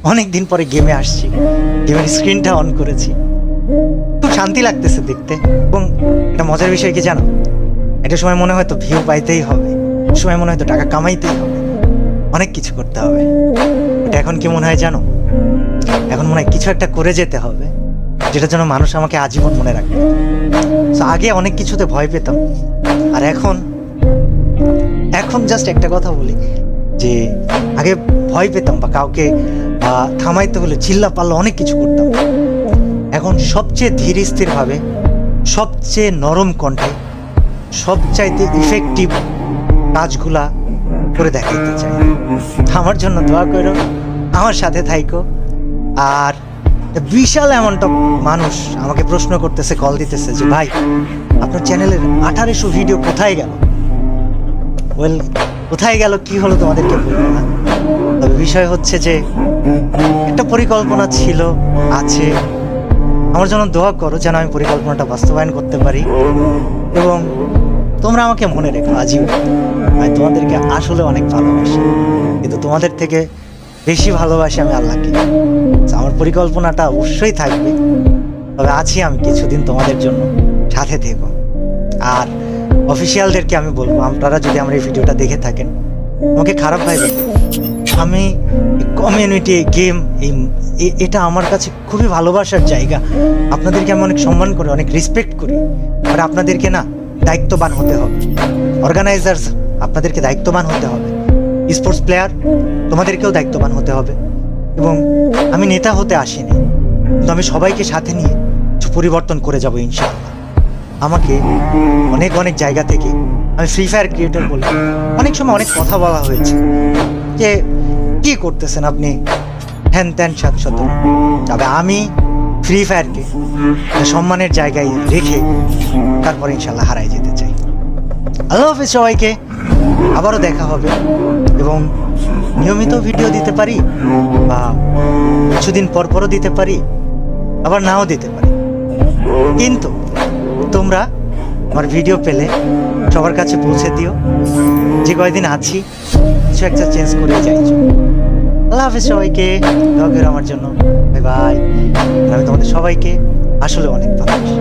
অনেক দিন পরে গেমে আসছি, গেমের স্ক্রিনটা অন করেছি, খুব শান্তি লাগতেছে দেখতে। এবং একটা মজার বিষয় কি জানো, একটা সময় মনে হয় তো ভিউ পাইতেই হবে, সময় মনে হয় তো টাকা কামাইতেই হবে, অনেক কিছু করতে হবে। এটা এখন কি মনে হয় জানো, এখন মনে হয় কিছু একটা করে যেতে হবে যেটার জন্য মানুষ আমাকে আজীবন মনে রাখবে। তো আগে অনেক কিছুতে ভয় পেতাম, আর এখন জাস্ট একটা কথা বলি যে আগে ভয় পেতাম বা কাউকে থামাইতে হলে চিল্লা পাল্লা অনেক কিছু করতাম, এখন সবচেয়ে ধীর স্থিরভাবে, সবচেয়ে নরম কণ্ঠে, সবচাইতে ইফেক্টিভ কাজগুলা করে দেখাইতে চাই। আমার জন্য দোয়া করো, আমার সাথে থাইকো। আর বিশাল অ্যামাউন্ট অফ মানুষ আমাকে প্রশ্ন করতেছে, কল দিতেছে যে ভাই আপনার চ্যানেলের 1800 ভিডিও কোথায় গেল। ওয়েল, কোথায় গেল কি হলো তোমাদেরকে বলবো না, তবে বিষয় হচ্ছে যে একটা পরিকল্পনা ছিল, আছে। আমার জন্য দোয়া করো যেন আমি পরিকল্পনাটা বাস্তবায়ন করতে পারি, এবং তোমরা আমাকে মনে রেখো আজীবন। আমি তোমাদেরকে আসলে অনেক ভালোবাসি, কিন্তু তোমাদের থেকে বেশি ভালোবাসি আমি আল্লাহকে। আমার পরিকল্পনাটা অবশ্যই থাকবে, তবে আছি আমি কিছুদিন তোমাদের জন্য, সাথে থেকো। আর অফিসিয়ালদেরকে আমি বলবো, আপনারা যদি আমার এই ভিডিওটা দেখে থাকেন, আমাকে খারাপ ভাইবেন। আমি কমিউনিটি গেম এটা আমার কাছে খুবই ভালোবাসার জায়গা। আপনাদেরকে আমি অনেক সম্মান করি, অনেক রেসপেক্ট করি, আর আপনাদেরকে না দায়িত্ববান হতে হবে। অর্গানাইজার্স, আপনাদেরকে দায়িত্ববান হতে হবে। স্পোর্টস প্লেয়ার, তোমাদেরকেও দায়িত্ববান হতে হবে। এবং আমি নেতা হতে আসিনি, কিন্তু আমি সবাইকে সাথে নিয়ে কিছু পরিবর্তন করে যাব ইনশাআল্লাহ। আমাকে অনেক অনেক জায়গা থেকে, আমি ফ্রি ফায়ার ক্রিয়েটর বলে অনেক সময় অনেক কথা বলা হয়েছে যে কি করতেছেন আপনি, হ্যান ত্যান সাতশত। তবে আমি ফ্রি ফায়ারকে সম্মানের জায়গায় রেখে তারপরে ইনশাল্লাহ হারাই যেতে চাই। আল্লাহ হাফেজ সবাইকে, আবারও দেখা হবে। এবং নিয়মিত ভিডিও দিতে পারি, বা কিছুদিন পরও দিতে পারি, আবার নাও দিতে পারি, কিন্তু তোমরা আমার ভিডিও পেলে সবার কাছে পৌঁছে দিও। যে কয়দিন আছি কিছু একটা চেঞ্জ করে যাইছো। আল্লাহ হাফেজ সবাইকে, দোয়া করো আমার জন্য। Bye bye. আমি তোমাদের সবাইকে আসলে অনেক ভালোবাসি।